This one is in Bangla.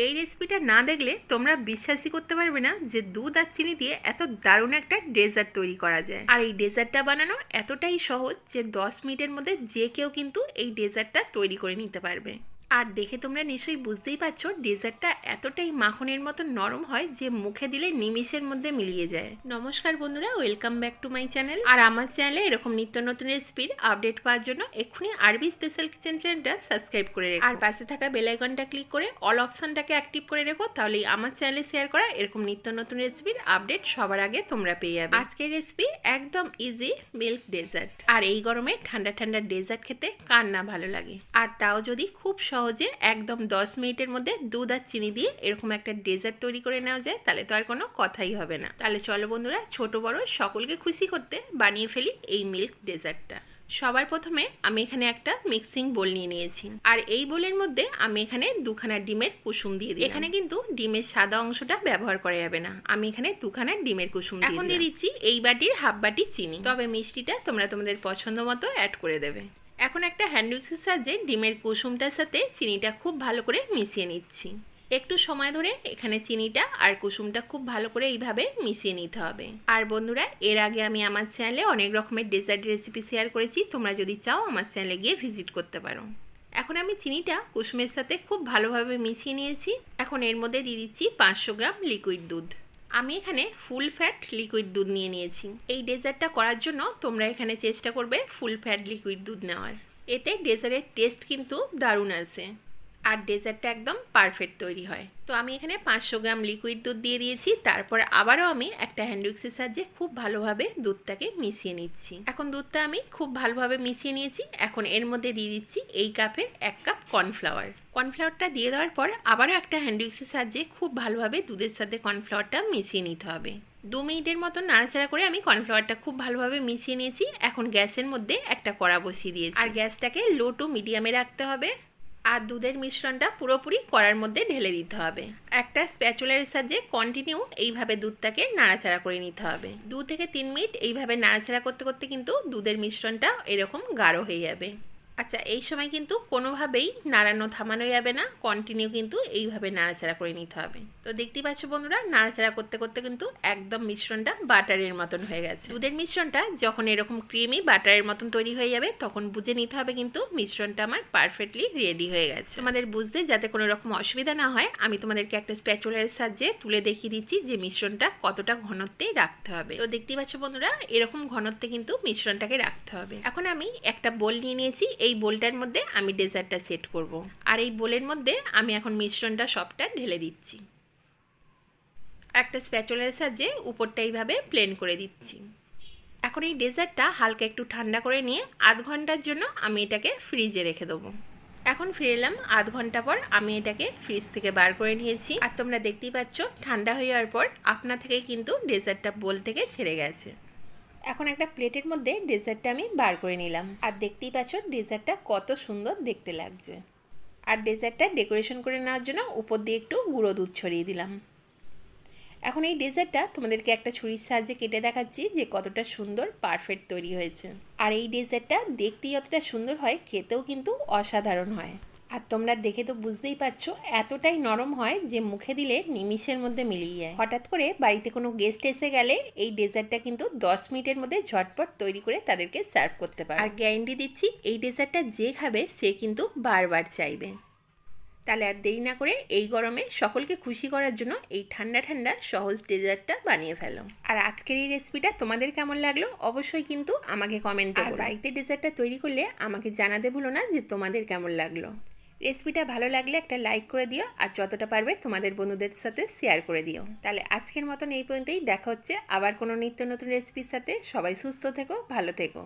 এই রেসিপিটা না দেখলে তোমরা বিশ্বাসই করতে পারবে না যে দুধ আর চিনি দিয়ে এত দারুণ একটা ডেজার্ট তৈরি করা যায়। আর এই ডেজার্টটা বানানো এতটাই সহজ যে 10 মিনিটের মধ্যে যে কেউ কিন্তু এই ডেজার্টটা তৈরি করে নিতে পারবে। আর দেখে তোমরা নিশ্চয়ই বুঝতেই পারছো ডেজার্টটা এতটাই মাখনের মতো নরম হয় যে মুখে দিলে নিমিষের মধ্যে মিলিয়ে যায়। নমস্কার বন্ধুরা, welcome back to my channel. আর আমার চ্যানেলে এরকম নিত্য নতুন রেসিপির আপডেট পাওয়ার জন্য এক্ষুনি আরবি স্পেশাল কিচেন চ্যানেলটা সাবস্ক্রাইব করে রেখো, আর পাশে থাকা বেল আইকনটা ক্লিক করে অল অপশনটাকে অ্যাক্টিভ করে রেখো, তাহলেই আমার চ্যানেলে শেয়ার করা এরকম নিত্য নতুন রেসিপির আপডেট সবার আগে তোমরা পেয়ে যাবে। আজকের রেসিপি একদম ইজি মিল্ক ডেজার্ট। আর এই গরমে ঠান্ডা ঠান্ডা ডেজার্ট খেতে কার না ভালো লাগে, আর তাও যদি খুব সহজে একদম 10 মিনিটের মধ্যে দুধ আর চিনি দিয়ে এরকম একটা ডেজার্ট তৈরি করে নেওয়া যায়, তাহলে তো আর কোনো কথাই হবে না। তাহলে চলো বন্ধুরা, ছোট বড় সকলকে খুশি করতে বানিয়ে ফেলি এই মিল্ক ডেজার্টটা। সবার প্রথমে আমি এখানে একটা মিক্সিং বোল নিয়ে নিয়েছি, আর এই বোলের মধ্যে আমি এখানে দুখানা ডিমের কুসুম দিয়ে দিই। এখানে কিন্তু ডিমের সাদা অংশটা ব্যবহার করা যাবে না, আমি এখানে দুখানা ডিমের কুসুম দিয়ে এখন দিয়ে দিচ্ছি এই বাটির হাফ বাটি চিনি। তবে মিষ্টিটা তোমরা তোমাদের পছন্দ মতো অ্যাড করে দেবে। এখন একটা হ্যান্ড উইক্সের সাহায্যে ডিমের কুসুমটার সাথে চিনিটা খুব ভালো করে মিশিয়ে নিচ্ছি। একটু সময় ধরে এখানে চিনিটা আর কুসুমটা খুব ভালো করে এইভাবে মিশিয়ে নিতে হবে। আর বন্ধুরা, এর আগে আমি আমার চ্যানেলে অনেক রকমের ডেজার্ট রেসিপি শেয়ার করেছি, তোমরা যদি চাও আমার চ্যানেলে গিয়ে ভিজিট করতে পারো। এখন আমি চিনিটা কুসুমের সাথে খুব ভালোভাবে মিশিয়ে নিয়েছি। এখন এর মধ্যে দিয়ে দিচ্ছি 500 গ্রাম লিকুইড দুধ। আমি এখানে ফুল ফ্যাট লিকুইড দুধ নিয়েছি। এই ডেজার্টটা করার জন্য তোমরা এখানে চেষ্টা করবে ফুল ফ্যাট লিকুইড দুধ নেওয়ার। এতে ডেজার্টের টেস্ট কিন্তু দারুণ আসে, আর ডেজার্টটা একদম পারফেক্ট তৈরি হয়। তো আমি এখানে 500 গ্রাম লিকুইড দুধ দিয়ে দিয়েছি। তারপর আবারও আমি একটা হ্যান্ড উইক্সের সাহায্যে খুব ভালোভাবে দুধটাকে মিশিয়ে নিচ্ছি। এখন দুধটা আমি খুব ভালোভাবে মিশিয়ে নিয়েছি। এখন এর মধ্যে দিয়ে দিচ্ছি এই কাপের 1 কাপ কর্নফ্লাওয়ার। কর্নফ্লাওয়ারটা দিয়ে দেওয়ার পর আবারও একটা হ্যান্ড উইক্সের সাহায্যে খুব ভালোভাবে দুধের সাথে কর্নফ্লাওয়ারটা মিশিয়ে নিতে হবে। 2 মিনিটের মতো নাড়াচাড়া করে আমি কর্নফ্লাওয়ারটা খুব ভালোভাবে মিশিয়ে নিয়েছি। এখন গ্যাসের মধ্যে একটা কড়া বসিয়ে দিয়েছি, আর গ্যাসটাকে লো টু মিডিয়ামে রাখতে হবে। আর দুধের মিশ্রণটা পুরোপুরি কড়ার মধ্যে ঢেলে দিতে হবে। একটা স্প্যাচুলারের সাহায্যে কন্টিনিউ এইভাবে দুধটাকে নাড়াচাড়া করে নিতে হবে। 2 থেকে 3 মিনিট এইভাবে নাড়াচাড়া করতে করতে কিন্তু দুধের মিশ্রণটা এরকম গাঢ় হয়ে যাবে। আচ্ছা, এই সময় কিন্তু কোনোভাবেই নাড়ানো থামানো যাবে না, কন্টিনিউ কিন্তু এইভাবে নাড়াচাড়া করে নিতে হবে। তো দেখতেই পাচ্ছ বন্ধুরা, নাড়াচাড়া করতে করতে কিন্তু একদম মিশ্রণটা বাটারের মতন হয়ে গেছে। দুধের মিশ্রণটা যখন এরকম ক্রিমি বাটারের মতন তৈরি হয়ে যাবে, তখন বুঝে নিতে হবে কিন্তু মিশ্রণটা আমার পারফেক্টলি রেডি হয়ে গেছে। তোমাদের বুঝতে যাতে কোনো রকম অসুবিধা না হয়, আমি তোমাদেরকে একটা স্প্যাচুলারের সাহায্যে তুলে দেখিয়ে দিচ্ছি যে মিশ্রণটা কতটা ঘনত্বে রাখতে হবে। তো দেখতেই পাচ্ছ বন্ধুরা, এরকম ঘনত্বে কিন্তু মিশ্রণটাকে রাখতে হবে। এখন আমি একটা বোল নিয়ে নিয়েছি। এই বোলটার মধ্যে আমি ডেজার্টটা সেট করব, আর এই বোলের মধ্যে আমি এখন মিশ্রণটা সবটা ঢেলে দিচ্ছি। একটা স্প্যাচুলারের সাহায্যে উপরটা এইভাবে প্লেন করে দিচ্ছি। এখন এই ডেজার্টটা হালকা একটু ঠান্ডা করে নিয়ে আধ ঘন্টার জন্য আমি এটাকে ফ্রিজে রেখে দেবো। এখন ফিরে এলাম আধ ঘন্টা পর। আমি এটাকে ফ্রিজ থেকে বার করে নিয়েছি, আর তোমরা দেখতেই পাচ্ছ ঠান্ডা হয়ে যাওয়ার পর আপনা থেকেই কিন্তু ডেজার্টটা বোল থেকে ছেড়ে গেছে। এখন একটা প্লেটের মধ্যে ডেজার্টটা আমি বার করে নিলাম, আর দেখতেই পাচ্ছ ডেজার্টটা কত সুন্দর দেখতে লাগছে। আর ডেজার্টটা ডেকোরেশন করে নেওয়ার জন্য উপর দিয়ে একটু গুঁড়ো দুধ ছড়িয়ে দিলাম। এখন এই ডেজার্টটা তোমাদেরকে একটা ছুরির সাহায্যে কেটে দেখাচ্ছি যে কতটা সুন্দর পারফেক্ট তৈরি হয়েছে। আর এই ডেজার্টটা দেখতেই যতটা সুন্দর হয়, খেতেও কিন্তু অসাধারণ হয়। আর তোমরা দেখে তো বুঝতেই পারছো এতটাই নরম হয় যে মুখে দিলে নিমিষের মধ্যে মিলিয়ে যায়। হঠাৎ করে বাড়িতে কোনো গেস্ট এসে গেলে এই ডেজার্টটা কিন্তু 10 মিনিটের মধ্যে ঝটপট তৈরি করে তাদেরকে সার্ভ করতে পারে। আর গ্যারান্টি দিচ্ছি এই ডেজার্টটা যে খাবে সে কিন্তু বারবার চাইবে। তাহলে আর দেরি না করে এই গরমে সকলকে খুশি করার জন্য এই ঠান্ডা ঠান্ডা সহজ ডেজার্টটা বানিয়ে ফেলো। আর আজকের এই রেসিপিটা তোমাদের কেমন লাগলো অবশ্যই কিন্তু আমাকে কমেন্টে বলো। আর বাড়িতে ডেজার্টটা তৈরি করলে আমাকে জানাতে ভুলো না যে তোমাদের কেমন লাগলো। রেসিপিটা ভালো লাগলে একটা লাইক করে দিও, আর যতটা পারবে তোমাদের বন্ধুদের সাথে শেয়ার করে দিও। তাহলে আজকের মতন এই পর্যন্তই। দেখা হচ্ছে আবার কোনো নিত্য নতুন রেসিপির সাথে। সবাই সুস্থ থেকো, ভালো থেকো।